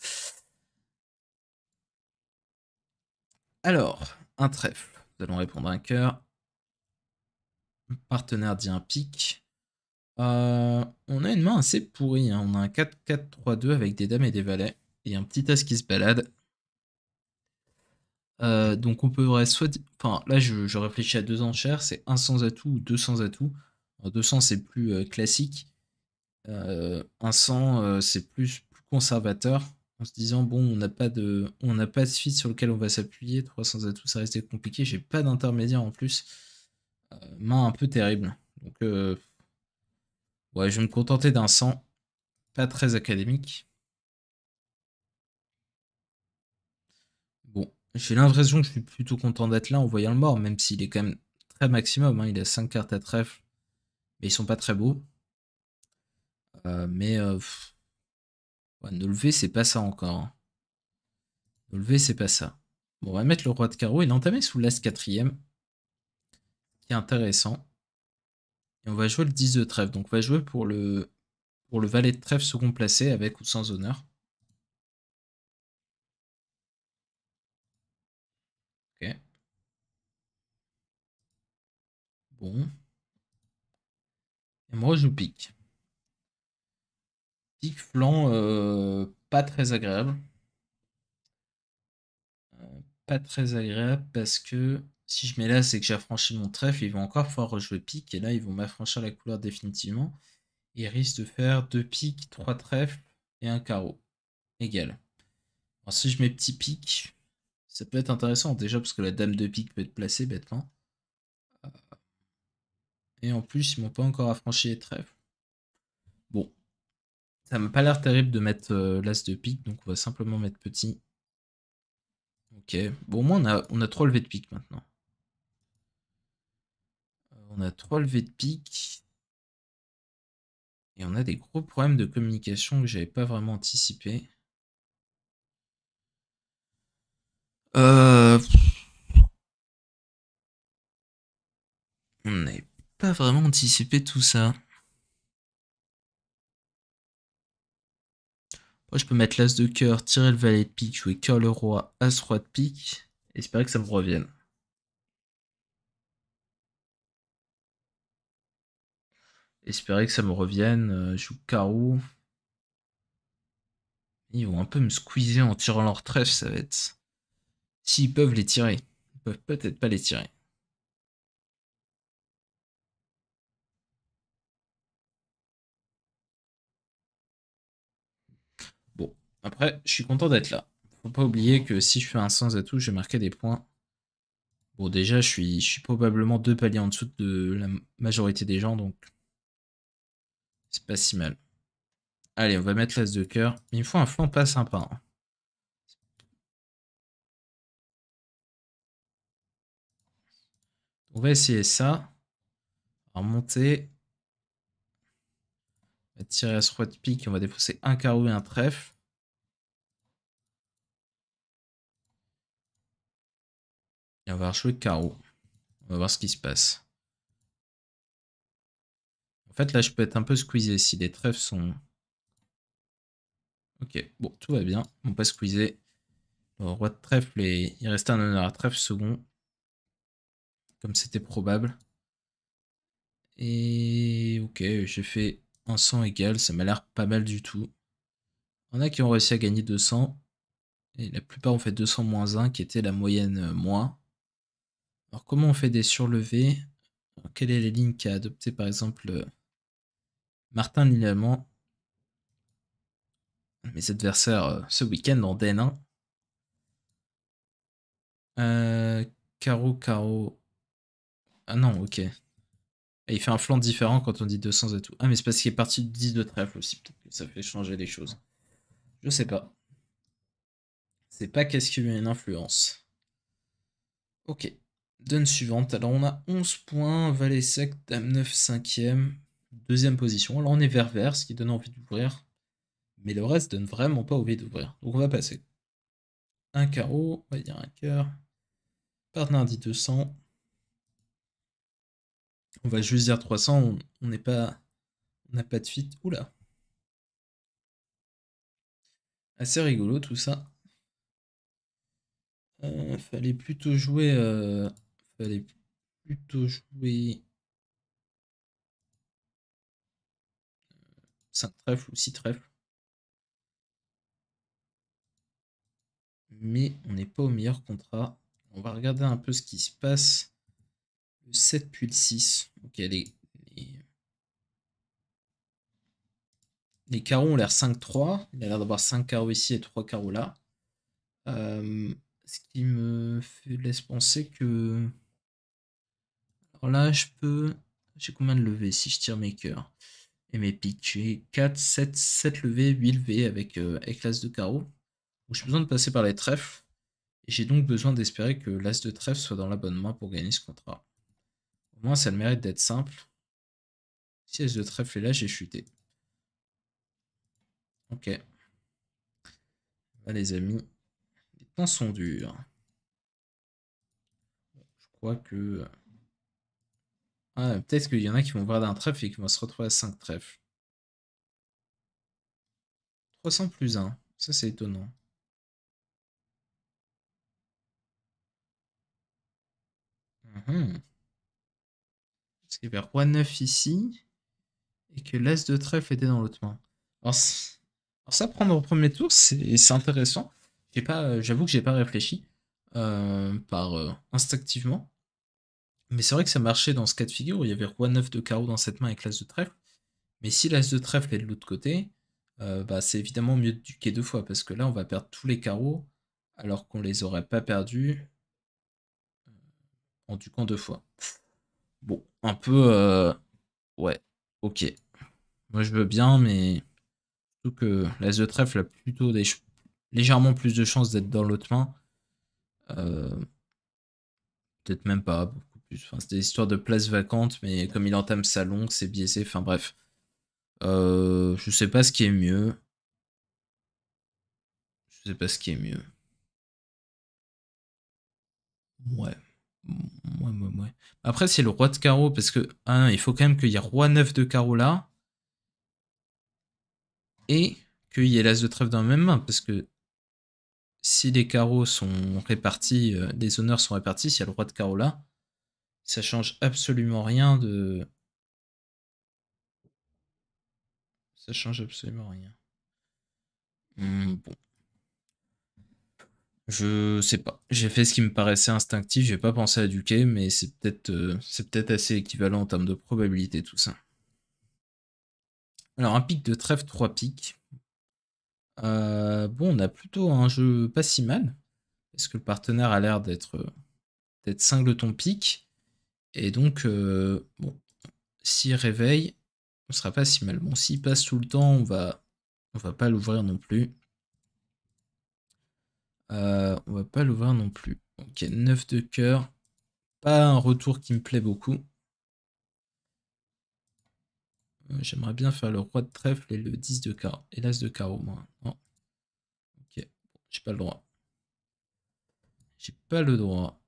Alors, un trèfle. Nous allons répondre à un cœur. Partenaire dit un pique. On a une main assez pourrie. Hein. On a un 4-4-3-2 avec des dames et des valets. Et un petit as qui se balade. Donc on peut soit... Enfin, là, je réfléchis à deux enchères. C'est un sans atout ou deux sans atout. Alors, 200, c'est plus classique. Un 100, c'est plus conservateur. En se disant, bon, on n'a pas de suite sur lequel on va s'appuyer. 300 atouts, ça reste compliqué. J'ai pas d'intermédiaire en plus. Main un peu terrible. Donc, ouais, je vais me contenter d'un 100. Pas très académique. Bon, j'ai l'impression que je suis plutôt content d'être là en voyant le mort, même s'il est quand même très maximum. Hein. Il a 5 cartes à trèfle, mais ils sont pas très beaux. Ouais, nos levées, c'est pas ça encore. Hein. Nos levées, c'est pas ça. Bon, on va mettre le roi de carreau. Il est entamé sous l'as 4ème, qui est intéressant. Et on va jouer le 10 de trèfle. Donc on va jouer pour le valet de trèfle second placé, avec ou sans honneur. Ok. Bon. Et moi, je pique. Pique flanc, pas très agréable. Pas très agréable parce que si je mets là, c'est que j'ai affranchi mon trèfle, ils vont encore pouvoir rejouer pique, et là, ils vont m'affranchir la couleur définitivement. Ils risquent de faire 2 piques, 3 trèfles et un carreau. Égal. Alors, si je mets petit pique, ça peut être intéressant, déjà parce que la dame de pique peut être placée bêtement. Et en plus, ils m'ont pas encore affranchi les trèfles. Bon, ça m'a pas l'air terrible de mettre l'as de pique, donc on va simplement mettre petit. Ok, bon, au moins on a 3 levées de pique maintenant. On a 3 levées de pique. Et on a des gros problèmes de communication que j'avais pas vraiment anticipé. On n'avait pas vraiment anticipé tout ça. Moi, je peux mettre l'as de cœur, tirer le valet de pique, jouer cœur le roi, as roi de pique, et espérer que ça me revienne. Espérer que ça me revienne. Je joue carreau. Ils vont un peu me squeezer en tirant leur trèfle, ça va être... S'ils peuvent les tirer. Ils peuvent peut-être pas les tirer. Bon, après, je suis content d'être là. Faut pas oublier que si je fais un sans atout, je vais marquer des points. Bon, déjà, je suis probablement 2 paliers en dessous de la majorité des gens, donc c'est pas si mal. Allez, on va mettre l'as de cœur. Il me faut un flanc pas sympa, hein. On va essayer ça. On va remonter. On va tirer à ce roi de pique. On va défausser un carreau et un trèfle. Et on va rejouer carreau. On va voir ce qui se passe. En fait, là, je peux être un peu squeezé si les trèfles sont... Ok, bon, tout va bien. On pas squeezé. Le roi de trèfle, il restait un honneur à trèfle second. Comme c'était probable. Et ok, j'ai fait un 100 égal. Ça m'a l'air pas mal du tout. Il y en a qui ont réussi à gagner 200. Et la plupart ont fait 200 moins 1, qui était la moyenne moins. Alors, comment on fait des surlevés? Alors, quelle est la ligne qu'a adopté par exemple Martin Lillemand, mes adversaires ce week-end en DN1? Carreau, carreau. Ah non, ok. Et il fait un flanc différent quand on dit 200 et tout. Ah, mais c'est parce qu'il est parti du 10 de trèfle aussi. Peut-être que ça fait changer les choses. Je sais pas. C'est pas qu'est-ce qui lui a une influence. Ok. Donne suivante. Alors, on a 11 points. Valet sec, dame 9, 5ème. Deuxième position. Alors, on est vert-vert, ce qui donne envie d'ouvrir. Mais le reste donne vraiment pas envie d'ouvrir. Donc, on va passer. Un carreau, on va dire un cœur. Partenaire dit 200. On va juste dire 300. On n'est pas. On n'a pas de fuite. Oula. Assez rigolo tout ça. Fallait plutôt jouer. Fallait plutôt jouer 5 trèfles ou 6 trèfles. Mais on n'est pas au meilleur contrat. On va regarder un peu ce qui se passe. Le 7 puis le 6. Ok, les carreaux ont l'air 5-3. Il a l'air d'avoir 5 carreaux ici et 3 carreaux là. Ce qui me laisse penser que... Alors là, je peux... J'ai combien de levées si je tire mes cœurs et mes piques? J'ai 4, 7, 7 levées, 8 levées avec l'as de carreau. Donc j'ai besoin de passer par les trèfles. Et j'ai donc besoin d'espérer que l'as de trèfle soit dans la bonne main pour gagner ce contrat. Au moins, ça a le mérite d'être simple. Si l'as de trèfle est là, j'ai chuté. Ok. Là, les amis, les temps sont durs. Je crois que... Ah, peut-être qu'il y en a qui vont voir d'un trèfle et qui vont se retrouver à 5 trèfles. 300 plus 1. Ça, c'est étonnant. Mhm. Parce qu'il y avait roi 9 ici et que l'as de trèfle était dans l'autre main. Alors ça, prendre au premier tour, c'est intéressant. J'avoue que j'ai pas réfléchi instinctivement. Mais c'est vrai que ça marchait dans ce cas de figure où il y avait roi 9 de carreau dans cette main avec l'as de trèfle. Mais si l'as de trèfle est de l'autre côté, bah, c'est évidemment mieux de duquer 2 fois parce que là, on va perdre tous les carreaux alors qu'on les aurait pas perdus en duquant 2 fois. Bon, un peu... ouais, ok. Moi, je veux bien, mais surtout que l'as de trèfle a plutôt légèrement plus de chances d'être dans l'autre main. Euh, Peut-être même pas, beaucoup plus. Enfin, c'est des histoires de places vacantes, mais comme il entame sa longue, c'est biaisé. Enfin bref. Je sais pas ce qui est mieux. Je sais pas ce qui est mieux. Ouais. Ouais. Après, c'est le roi de carreau, parce que ah non, il faut quand même qu'il y ait roi 9 de carreau là, et qu'il y ait l'as de trèfle dans la même main, parce que si les carreaux sont répartis, les honneurs sont répartis, s'il y a le roi de carreau là, ça change absolument rien de... Ça change absolument rien. Bon. Je sais pas. J'ai fait ce qui me paraissait instinctif, j'ai pas pensé à duquer, mais c'est peut-être assez équivalent en termes de probabilité tout ça. Alors un pic de trèfle, 3 pics. Bon, on a plutôt un jeu pas si mal. Parce que le partenaire a l'air d'être singleton pique. Et donc, bon, s'il réveille, on sera pas si mal. Bon, s'il passe tout le temps, on va pas l'ouvrir non plus. On va pas l'ouvrir non plus. Ok, 9 de cœur. Pas un retour qui me plaît beaucoup. J'aimerais bien faire le roi de trèfle et le 10 de carreau. Et l'as de carreau, moi. Non. Ok, bon, j'ai pas le droit. J'ai pas le droit.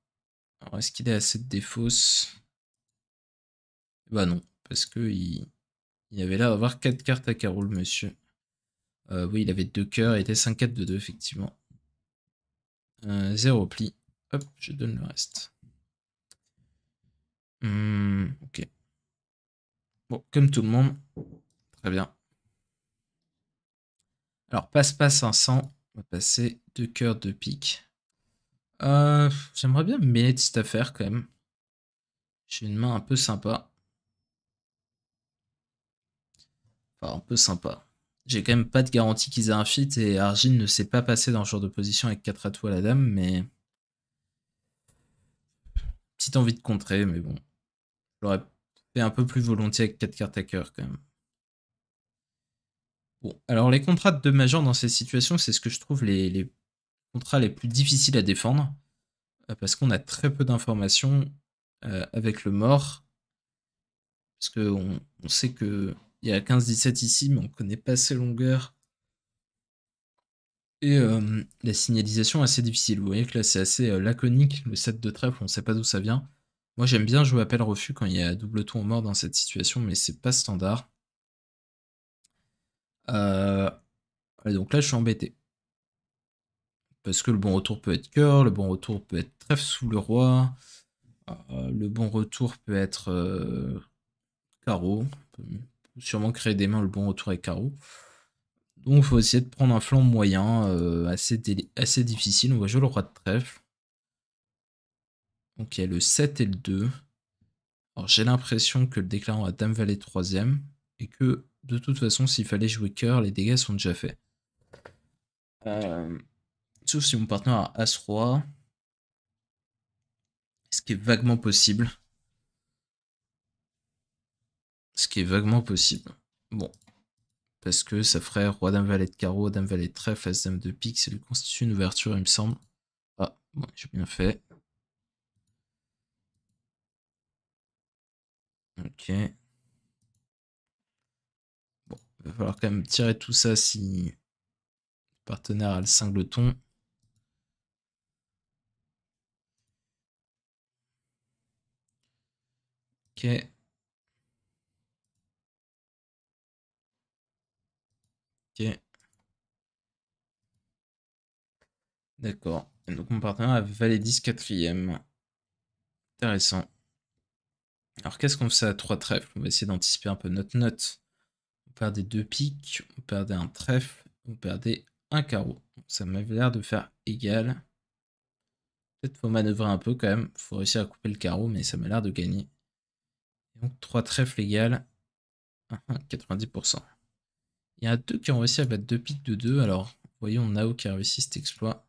Alors, est-ce qu'il est assez de défausse? Bah non, parce que il avait l'air d'avoir 4 cartes à carreau, le monsieur. Oui, il avait 2 cœurs, il était 5-4 de 2, effectivement. 0 pli. Hop, je donne le reste. Ok. Bon, comme tout le monde. Très bien. Alors, passe-passe 500. On va passer 2 cœurs, 2 piques. J'aimerais bien me mêler de cette affaire, quand même. J'ai une main un peu sympa. Enfin, un peu sympa. J'ai quand même pas de garantie qu'ils aient un fit et Argine ne s'est pas passé dans le genre de position avec 4 atouts à la dame, mais... Petite envie de contrer, mais bon. J'aurais fait un peu plus volontiers avec 4 cartes à cœur, quand même. Bon, alors les contrats de major dans ces situations, c'est ce que je trouve les contrats les plus difficiles à défendre, parce qu'on a très peu d'informations avec le mort, parce qu'on on sait qu'il y a 15-17 ici, mais on connaît pas ses longueurs, et la signalisation est assez difficile. Vous voyez que là c'est assez laconique, le 7 de trèfle, on sait pas d'où ça vient. Moi j'aime bien jouer appel refus quand il y a double tour au mort dans cette situation, mais c'est pas standard. Et donc là je suis embêté. Parce que le bon retour peut être cœur, le bon retour peut être trèfle sous le roi, le bon retour peut être carreau. On peut sûrement créer des mains le bon retour avec carreau. Donc il faut essayer de prendre un flanc moyen, assez difficile. On va jouer le roi de trèfle. Donc il y a le 7 et le 2. Alors j'ai l'impression que le déclarant a dame valet 3ème. Et que de toute façon s'il fallait jouer cœur, les dégâts sont déjà faits. Sauf si mon partenaire a as-roi. Ce qui est vaguement possible. Ce qui est vaguement possible. Bon. Parce que ça ferait roi dame valet de carreau, dame valet de trèfle, as dame de pique, ça lui constitue une ouverture, il me semble. Ah, bon, j'ai bien fait. Ok. Bon, il va falloir quand même tirer tout ça si le partenaire a le singleton. Ok. Ok. D'accord. Donc mon partenaire a valet 10 quatrième. Intéressant. Alors qu'est-ce qu'on fait à 3 trèfles? On va essayer d'anticiper un peu notre note. On perdait 2 piques, on perdait un trèfle, on perdait un carreau. Ça m'avait l'air de faire égal. Peut-être faut manœuvrer un peu quand même. Faut réussir à couper le carreau, mais ça m'a l'air de gagner. Et donc 3 trèfles égales 90%. Il y en a 2 qui ont réussi à battre 2 piques de 2. Alors, voyons Nao qui a réussi cet exploit.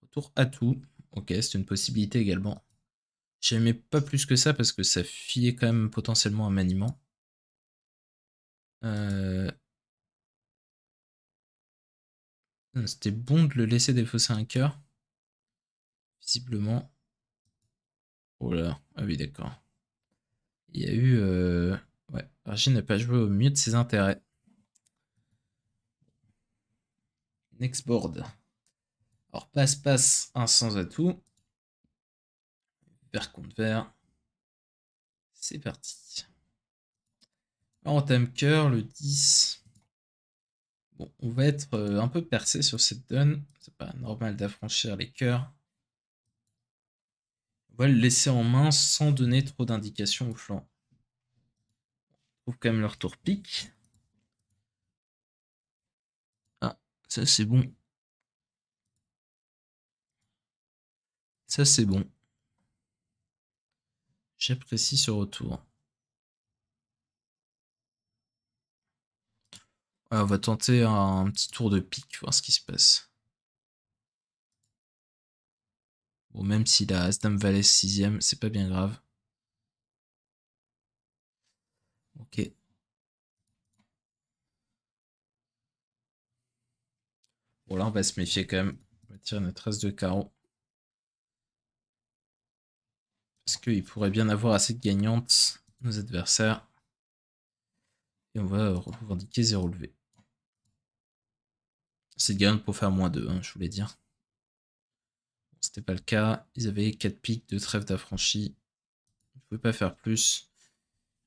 Retour à tout. Ok, c'est une possibilité également. J'aimais pas plus que ça parce que ça filait quand même potentiellement un maniement. C'était bon de le laisser défausser un cœur. Visiblement. Oh là, ah oui d'accord. Il y a eu... Ouais, Archie n'a pas joué au mieux de ses intérêts. Next board. Alors passe-passe, un sans atout. Vert contre vert. C'est parti. Alors on entame cœur, le 10. Bon, on va être un peu percé sur cette donne. C'est pas normal d'affranchir les cœurs. On va le laisser en main sans donner trop d'indications au flanc. On trouve quand même leur tour pique. Ah, Ça, c'est bon. Ça, c'est bon. J'apprécie ce retour. Ouais, on va tenter un petit tour de pique, voir ce qui se passe. Bon, même s'il a As-Dame Valet 6ème, c'est pas bien grave. Ok. Bon, là, on va se méfier quand même. On va tirer notre As de carreau. Parce qu'ils pourraient bien avoir assez de gagnantes, nos adversaires. Et on va revendiquer 0 levé. C'est de gagnante pour faire -2, hein, je voulais dire. Bon, c'était pas le cas. Ils avaient 4 piques de trèfle d'affranchi. Ils ne pouvaient pas faire plus.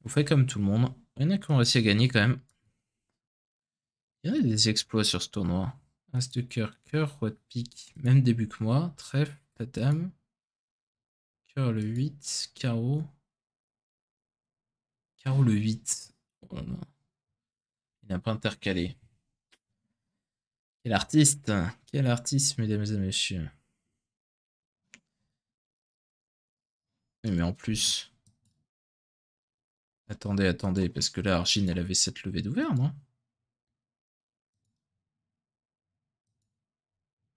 On fait comme tout le monde. Il y en a qui ont réussi à gagner quand même. Il y en a des exploits sur ce tournoi. As de cœur, cœur, roi de pique. Même début que moi. Trèfle, pas dame. Cœur le 8. Carreau. Carreau le 8. Oh là là. Il n'a pas intercalé. Quel artiste! Quel artiste, mesdames et messieurs. Oui, mais en plus... Attendez, attendez, parce que là, Argine, elle avait 7 levées d'ouvert, non?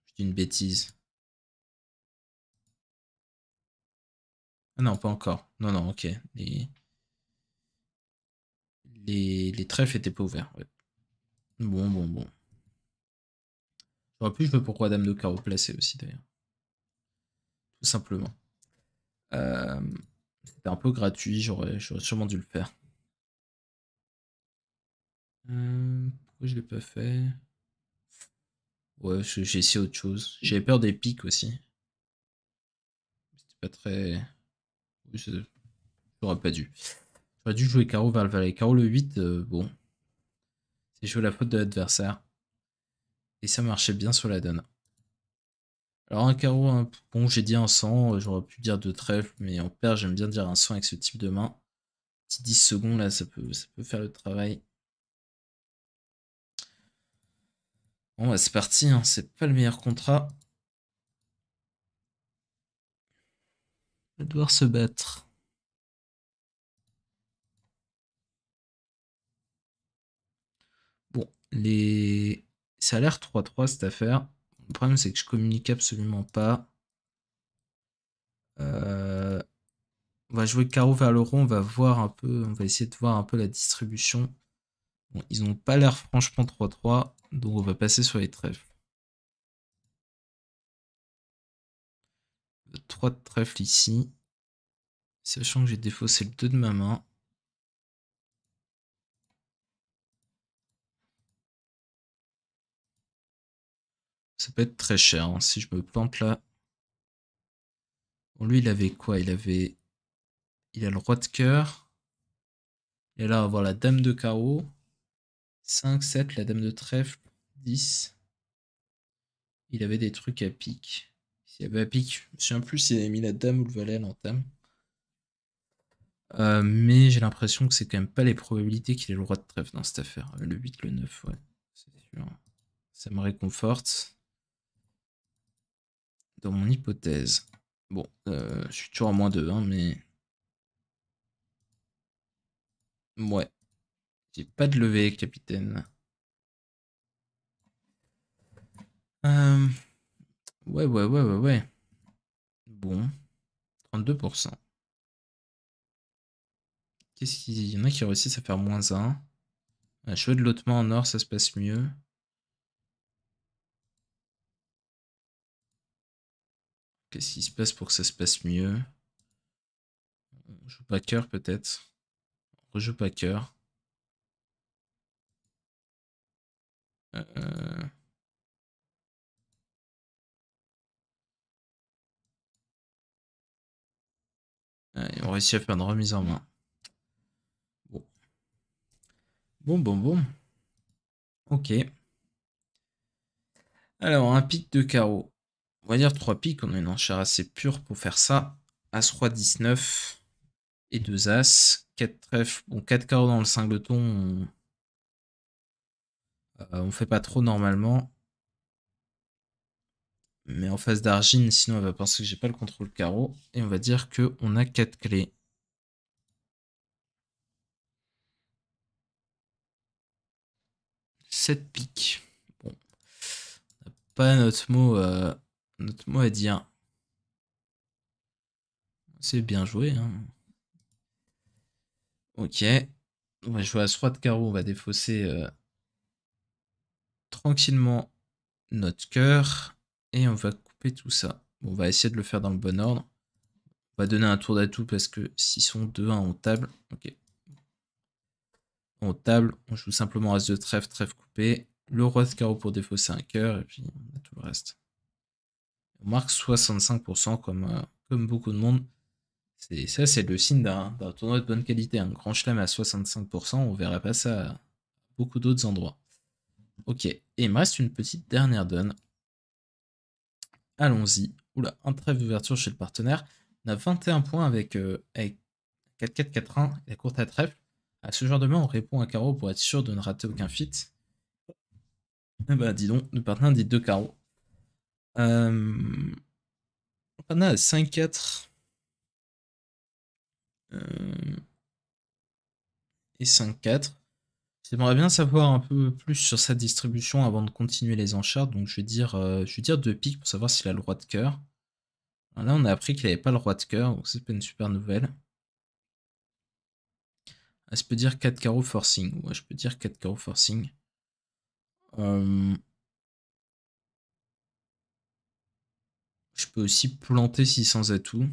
Je dis une bêtise. Ah non, pas encore. Non, non, ok. Les trèfles étaient pas ouverts. Ouais. Bon, bon, bon. J'aurais pu jouer pour Roi-Dame de carreau placé aussi, d'ailleurs. Tout simplement. Euh, C'était un peu gratuit, j'aurais sûrement dû le faire. Pourquoi je l'ai pas fait? Ouais, j'ai essayé autre chose. J'avais peur des pics aussi. C'était pas très... Oui, j'aurais pas dû. J'aurais dû jouer carreau vers le valet. Carreau le 8, bon. C'est jouer la faute de l'adversaire. Et ça marchait bien sur la donne. Alors un carreau, bon j'ai dit un 100, j'aurais pu dire 2 trèfles, mais en paire j'aime bien dire un 100 avec ce type de main. Petit 10 secondes là, ça peut faire le travail. Bon bah c'est parti, hein. C'est pas le meilleur contrat. On va devoir se battre. Bon, ça a l'air 3-3 cette affaire. Le problème c'est que je communique absolument pas. On va jouer carreau vers le rond, on va voir un peu, on va essayer de voir un peu la distribution. Bon, ils n'ont pas l'air franchement 3-3, donc on va passer sur les trèfles. 3 de trèfle ici. Sachant que j'ai défaussé le 2 de ma main. Ça peut être très cher, hein, si je me plante là. Bon, lui, il avait quoi? Il a le roi de cœur. Il a là avoir la dame de carreau. 5, 7, la dame de trèfle. 10. Il avait des trucs à pique. S'il y avait à pique, je me souviens plus s'il avait mis la dame ou le valet à l'entame. Mais j'ai l'impression que c'est quand même pas les probabilités qu'il ait le roi de trèfle dans cette affaire. Le 8, le 9, ouais. C'est sûr. Ça me réconforte. Dans mon hypothèse. Bon, je suis toujours à -2, hein, mais... Ouais. J'ai pas de levée, capitaine. Euh, Ouais, ouais, ouais, ouais, ouais. Bon, 32%. Qu'est-ce qu'il y en a qui réussissent à faire -1. Cheveux de lotement en or, ça se passe mieux. Qu'est-ce qui se passe pour que ça se passe mieux? On joue pas cœur peut-être. On rejoue pas cœur. Euh, on réussit à faire une remise en main. Bon. Bon, bon, bon. Ok. Alors, un pic de carreau. On va dire 3 piques. On a une enchère assez pure pour faire ça. As, roi, 19. Et 2 As. 4 trèfles. Bon, 4 carreaux dans le singleton. On fait pas trop normalement. Mais en face d'Argine, sinon elle va penser que j'ai pas le contrôle carreau. Et on va dire qu'on a 4 clés. « 7 piques. Bon. On n'a pas notre mot à dire. C'est bien joué. Hein. Ok. On va jouer à ce roi de carreau. On va défausser tranquillement notre cœur. Et on va couper tout ça. Bon, on va essayer de le faire dans le bon ordre. On va donner un tour d'atout parce que s'ils sont 2-1 on table. Ok. On table, on joue simplement as de trèfle, trèfle coupé. Le roi de carreau pour défausser un cœur. Et puis on a tout le reste. On marque 65% comme beaucoup de monde. Ça, c'est le signe d'un tournoi de bonne qualité. Un grand chelem à 65%, on verra pas ça à beaucoup d'autres endroits. Ok, et il me reste une petite dernière donne. Allons-y. Oula, un trèfle d'ouverture chez le partenaire. On a 21 points avec 4-4-4-1 et la courte à trèfle. À ce genre de main, on répond à carreau pour être sûr de ne rater aucun fit. Eh bah, dis donc, le partenaire dit 2 carreaux. Le partenaire a 5-4. Et 5-4. J'aimerais bien savoir un peu plus sur sa distribution avant de continuer les enchères, donc je vais dire 2 piques pour savoir s'il a le roi de cœur. Là, on a appris qu'il n'avait pas le roi de cœur, donc c'est pas une super nouvelle. Ah, je peux dire 4 carreaux forcing. Ouais, je peux dire 4 carreaux forcing. Je peux aussi planter 600 atouts.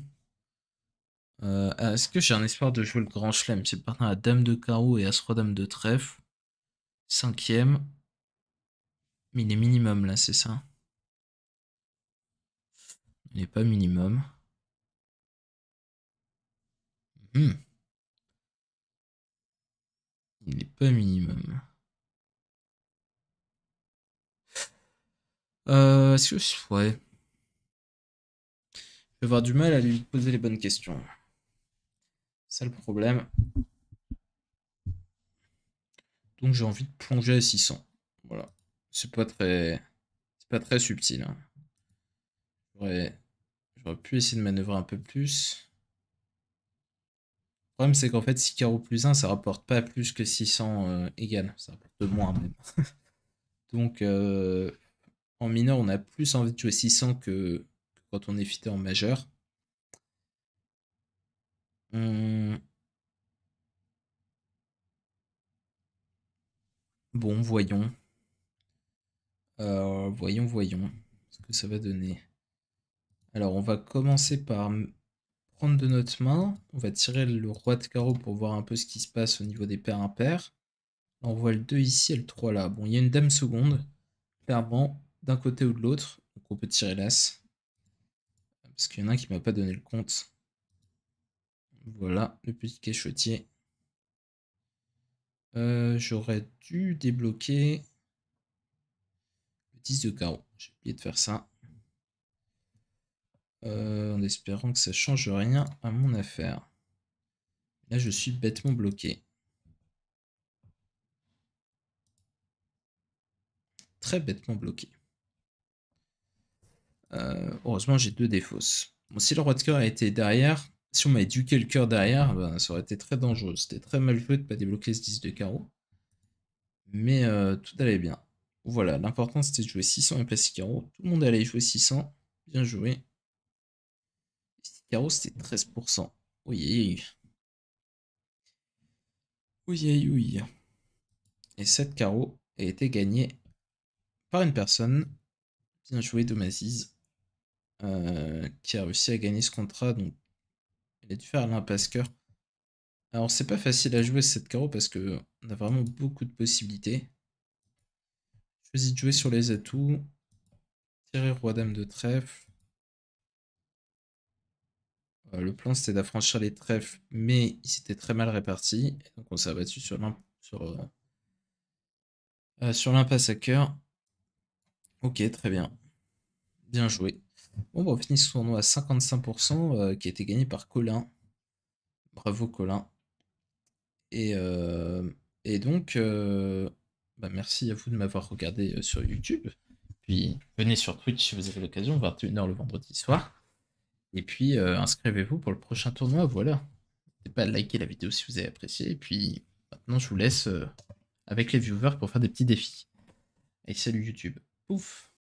Est-ce que j'ai un espoir de jouer le grand chelem? C'est partant à dame de carreau et as-roi dame de trèfle. 5ème. Mais il est minimum là, c'est ça? Il n'est pas minimum. Il n'est pas minimum. Est-ce que... Ouais. Je vais avoir du mal à lui poser les bonnes questions. C'est ça le problème. Donc j'ai envie de plonger à 600. Voilà. C'est pas très subtil. Hein. J'aurais pu essayer de manœuvrer un peu plus. Le problème c'est qu'en fait 6 carreaux plus 1 ça rapporte pas plus que 600 égal. Ça rapporte de moins même. Donc en mineur on a plus envie de jouer 600 que quand on est fité en majeur. Bon, voyons. Voyons ce que ça va donner. Alors, on va commencer par prendre de notre main. On va tirer le roi de carreau pour voir un peu ce qui se passe au niveau des paires impaires. On voit le 2 ici et le 3 là. Bon, il y a une dame seconde, clairement, d'un côté ou de l'autre. Donc, on peut tirer l'as. Parce qu'il y en a un qui m'a pas donné le compte. Voilà, le petit cachotier. J'aurais dû débloquer le 10 de carreau. J'ai oublié de faire ça. En espérant que ça change rien à mon affaire. Là, je suis bêtement bloqué. Très bêtement bloqué. Heureusement, j'ai 2 défausses. Bon, si le roi de cœur a été derrière, si on m'avait éduqué le cœur derrière, ben, ça aurait été très dangereux. C'était très mal joué de ne pas débloquer ce 10 de carreau. Mais tout allait bien. Voilà, l'important c'était de jouer 600 et pas 6 carreaux. Tout le monde allait jouer 600. Bien joué. 6 carreaux, c'était 13%. Oui, oui. Et 7 carreaux a été gagné par une personne. Bien joué, Domaziz. Qui a réussi à gagner ce contrat. Donc, il a dû faire l'impasse cœur. Alors, c'est pas facile à jouer 7 carreaux parce que on a vraiment beaucoup de possibilités. Choisis de jouer sur les atouts. Tirer roi-dame de trèfle. Le plan c'était d'affranchir les trèfles, mais il s'était très mal réparti. Et donc on s'est abattu sur l'impasse à cœur. Ok, très bien. Bien joué. Bon, bah, on finit ce tournoi à 55% qui a été gagné par Colin. Bravo Colin. Et, donc, bah, merci à vous de m'avoir regardé sur YouTube. Puis venez sur Twitch si vous avez l'occasion, 21h le vendredi soir. Et puis inscrivez-vous pour le prochain tournoi, voilà. N'hésitez pas à liker la vidéo si vous avez apprécié. Et puis maintenant je vous laisse avec les viewers pour faire des petits défis. Et salut YouTube. Pouf.